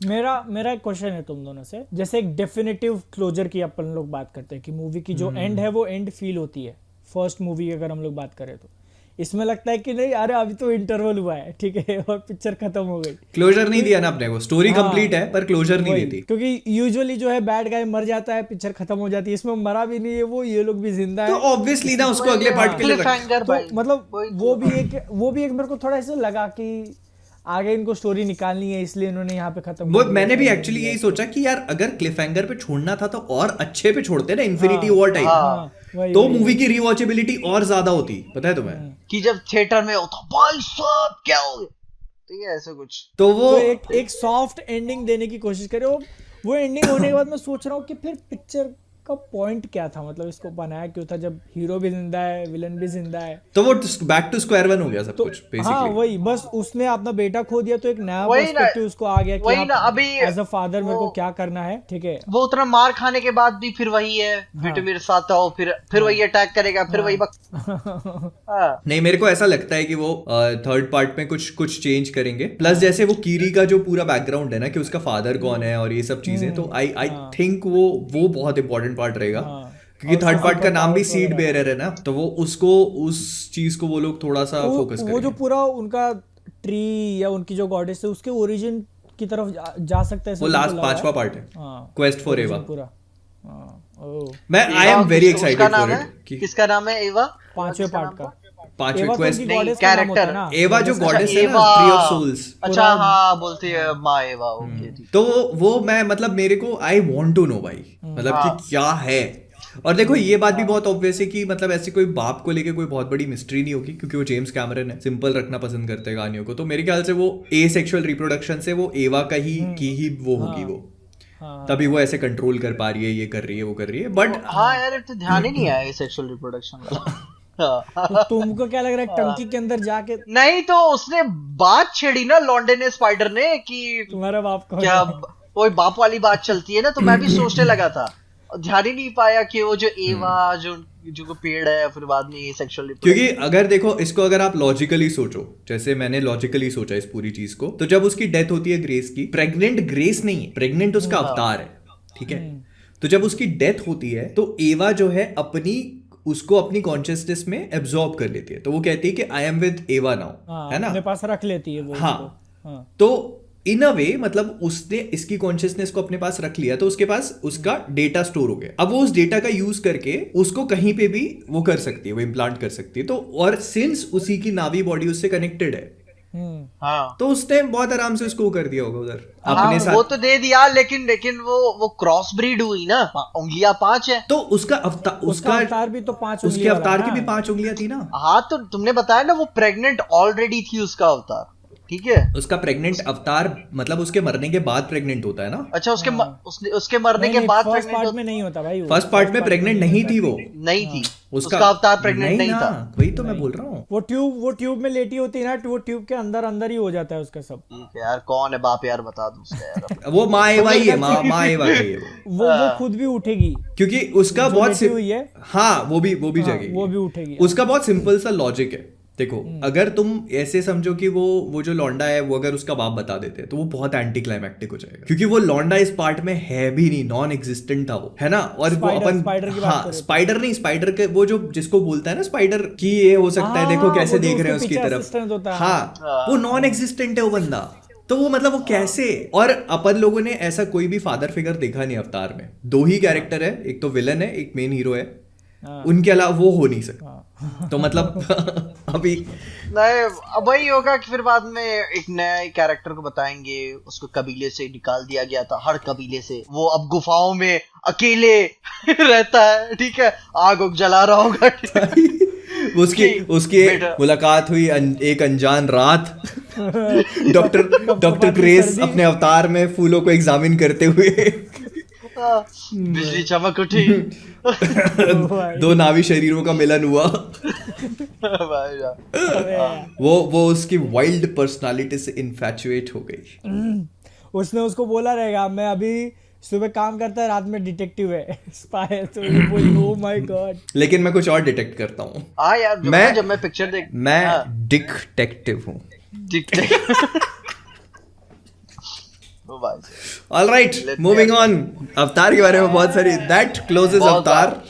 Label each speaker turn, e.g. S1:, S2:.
S1: मेरा एक क्वेश्चन है तुम दोनों से। जैसे एक डेफिनेटिव क्लोजर की अपन लोग बात करते हैं कि मूवी की जो एंड है वो एंड फील होती है फर्स्ट मूवी की, अगर हम लोग बात करें तो इसमें लगता है कि नहीं अरे अभी तो इंटरवल हुआ है, ठीक है, और पिक्चर खत्म हो गई।
S2: क्लोजर नहीं दिया ना अपने को, स्टोरी
S1: हाँ,
S2: कंप्लीट है पर क्लोजर नहीं
S1: वही,
S2: देती।
S1: क्योंकि यूजुअली जो है बैड गाय मर जाता है, पिक्चर खत्म हो जाती है। इसमें मरा भी नहीं है वो, ये लोग भी जिंदा
S2: तो
S1: है।
S2: ऑब्वियसली ना उसको अगले पार्ट के लिए
S3: क्लिफहैंगर
S1: तो
S3: भाई,
S1: मतलब
S3: वही
S1: वो
S3: तो।
S1: भी एक मेरे को थोड़ा ऐसे लगा कि आगे इनको स्टोरी निकालनी है, इसलिए इन्होंने यहाँ पे खत्म
S2: वो
S1: कर दिया,
S2: मैंने भी
S1: ऐसा
S2: एक्चुअली
S1: दिया
S2: यही
S1: इसको।
S2: सोचा कि यार अगर क्लिफ हैंगर पे छोड़ना था तो और अच्छे पे छोड़ते ना, इन्फिनिटी वॉर टाइप।
S3: हाँ,
S1: वही
S2: तो
S1: वही
S2: मूवी
S1: वही।
S2: की रिवॉचेबिलिटी और ज्यादा होती, पता है तुम्हें।
S3: कि जब थिएटर में होता भाई साहब क्या हो गया, ठीक है ऐसा कुछ।
S2: तो वो
S1: तो एक सॉफ्ट एंडिंग देने की कोशिश करे। वो एंडिंग होने के बाद मैं सोच रहा हूँ कि फिर पिक्चर का पॉइंट क्या था, मतलब इसको बनाया क्यों था जब हीरो भी जिंदा है, विलन भी जिंदा है।
S2: तो वो बैक टू स्क्वायर वन हो गया सब
S1: तो
S2: कुछ
S1: हाँ
S2: बेसिकली।
S1: वही, बस उसने अपना बेटा खो दिया तो एक नया
S3: वही ना,
S1: पर्सपेक्टिव उसको आ गया कि
S3: वही ना। अभी
S1: एज अ फादर मेरे को क्या करना है, ठीक है।
S3: वो उतना मार खाने के बाद भी फिर वही है, बेटे मेरे साथ आओ, फिर वही अटैक करेगा, फिर वही हाँ।
S2: नहीं, मेरे को ऐसा लगता है कि वो थर्ड पार्ट में कुछ कुछ चेंज करेंगे। प्लस जैसे वो कीरी का जो पूरा बैकग्राउंड है ना कि उसका फादर कौन है और ये सब चीजें, तो आई थिंक वो बहुत इंपॉर्टेंट पार्ट रहेगा। क्योंकि थर्ड पार्ट का नाम भी सीड बेयरर है ना, तो वो उसको उस चीज को वो लोग थोड़ा सा फोकस
S1: वो जो
S2: करेंगे।
S1: पूरा उनका ट्री या उनकी जो गॉडेस है उसके ओरिजिन की तरफ जा सकता है।
S2: वो लास्ट पांचवा पार्ट है, क्वेस्ट फॉर एवा।
S1: पूरा
S2: मैं I am very excited for
S3: है।
S2: इट।
S3: किसका नाम है एवा?
S1: पांचवे पार्ट का
S2: पांचवे
S1: एवा तो
S2: क्वेस्ट
S1: उनकी
S3: नहीं,
S1: goddess का नाम होता है
S3: कैरेक्टर
S1: ना।
S2: एवा जो
S1: goddess का-
S2: गॉडेस है ना,
S3: एवा।
S2: Tree of souls.
S3: अच्छा हाँ, बोलती है माँ एवा। ओके ठीक।
S2: तो वो मैं मतलब मेरे को आई वांट टू नो भाई, मतलब कि क्या है। और देखो ये बात भी बहुत ऑब्वियस है कि मतलब ऐसे कोई बाप को लेके कोई बहुत बड़ी मिस्ट्री नहीं होगी, क्योंकि वो जेम्स कैमरन है, सिंपल रखना पसंद करते हैं कहानियों को। तो मेरे ख्याल से वो एसेक्सुअल रिप्रोडक्शन से वो एवा का ही की ही वो होगी वो, तभी वो ऐसे कंट्रोल कर पा रही है, ये कर रही है, वो कर रही है। बट
S3: हाँ यार, तो ध्यान ही नहीं आया सेक्सुअल रिप्रोडक्शन वाला।
S1: तो तुमको क्या लग रहा है टंकी के अंदर जाके
S3: नहीं तो उसने बात छेड़ी ना लॉन्डे ने, स्पाइडर ने, कि
S1: तुम्हारा बाप कौन
S3: क्या
S1: है?
S3: वही बाप वाली बात चलती है ना, तो मैं भी सोचने लगा था, ध्यान ही नहीं पाया कि वो जो एवा जो पेड़ है, फिर बाद में ये सेक्सुअल
S2: क्योंकि अगर देखो इसको अगर आप लॉजिकली सोचो, जैसे मैंने लॉजिकली सोचा इस पूरी चीज को, तो जब उसकी डेथ होती है ग्रेस की, प्रेग्नेंट ग्रेस नहीं है, प्रेग्नेंट उसका अवतार है, ठीक है। तो जब उसकी डेथ होती है तो एवा जो है उसको अपनी कॉन्शियसनेस में एब्जॉर्ब कर लेती है। तो वो कहती है कि आई एम विद एवा नाउ, है ना,
S1: अपने पास रख लेती है वो
S2: हाँ।
S1: हाँ।
S2: तो इन अ वे मतलब उसने इसकी कॉन्शियसनेस को अपने पास रख लिया, तो उसके पास उसका डेटा स्टोर हो गया। अब वो उस डेटा का यूज करके उसको कहीं पे भी वो कर सकती है, वो इम्प्लांट कर सकती है। तो और सिंस उसी की नावी बॉडी उससे कनेक्टेड है,
S3: हाँ,
S2: तो उसने बहुत आराम से उसको कर दिया होगा उधर
S3: हाँ,
S2: अपने साथ।
S3: वो तो दे दिया, लेकिन वो क्रॉस ब्रीड हुई ना, उंगलियां 5 है।
S2: तो उसका
S1: अवतार भी तो 5
S2: उसके अवतार की भी 5 उंगलियां थी ना।
S3: हाँ, तो तुमने बताया ना वो प्रेग्नेंट ऑलरेडी थी उसका अवतार, ठीक है।
S2: उसका प्रेग्नेंट अवतार मतलब उसके मरने के बाद प्रेग्नेंट होता है ना।
S3: अच्छा, उसके मरने के बाद
S1: फर्स्ट
S3: प्रेग्नेंट
S1: पार्ट में नहीं होता भाई।
S2: फर्स्ट पार्ट में प्रेग्नेंट नहीं थी वो,
S3: नहीं थी, उसका अवतार प्रेग्नेंट नहीं था।
S2: वही तो मैं बोल रहा हूँ।
S1: वो ट्यूब में लेटी होती है ना, वो ट्यूब के अंदर ही हो जाता है उसका सब।
S3: ठीक है यार, कौन है बाप यार, बता दो उसका यार।
S2: वो माँ एवा ही है, माँ एवा का ही है
S1: वो खुद भी उठेगी,
S2: क्योंकि उसका
S1: जो
S2: बहुत
S1: लेटी हुई है।
S2: हाँ वो भी जगेगी,
S1: वो भी उठेगी।
S2: उसका बहुत सिंपल सा लॉजिक है। देखो अगर तुम ऐसे समझो कि वो जो लौंडा है वो अगर उसका बाप बता देते तो वो बहुत एंटी क्लाइमैक्टिक हो जाएगा, क्योंकि वो लौंडा इस पार्ट में है भी नहीं, नॉन एग्जिस्टेंट था वो, है ना। और वो अपन हाँ स्पाइडर नहीं, स्पाइडर के वो जो जिसको बोलता है ना स्पाइडर की ये हो सकता है, देखो कैसे देख रहे हैं उसकी तरफ, हाँ वो नॉन एग्जिस्टेंट है वो बंदा। तो वो मतलब वो कैसे, और अपन लोगों ने ऐसा कोई भी फादर फिगर देखा नहीं अवतार में। 2 ही कैरेक्टर है, एक तो विलन है, एक मेन हीरो है, उनके अलावा वो हो नहीं सकता। तो मतलब अभी
S3: नहीं, अब वही होगा कि फिर बाद में एक नए कैरेक्टर को बताएंगे, उसको कबीले से निकाल दिया गया था, हर कबीले से, वो अब गुफाओं में अकेले रहता है, ठीक है, आग जला रहा होगा।
S2: उसकी मुलाकात हुई एक अनजान रात डॉक्टर ग्रेस अपने अवतार में फूलों को एग्जामिन करते हुए
S3: बिजली चमक उठी,
S2: 2 नावी शरीरों का मिलन हुआ। वो उसकी वाइल्ड पर्सनालिटी से इन्फैचुएट हो गई।
S1: उसने उसको बोला रहेगा मैं अभी सुबह काम करता है, रात में डिटेक्टिव है, स्पाई है। तो ये बोली ओह माय गॉड।
S2: लेकिन मैं कुछ और डिटेक्ट करता हूँ।
S3: हाँ यार, जब मैं पिक्चर देख,
S2: मैं डिटेक्टिव हूँ।
S3: भाई
S2: ऑलराइट, मूविंग ऑन। अवतार के बारे में बहुत सारी, दैट क्लोजेस
S3: बहुत
S2: अवतार।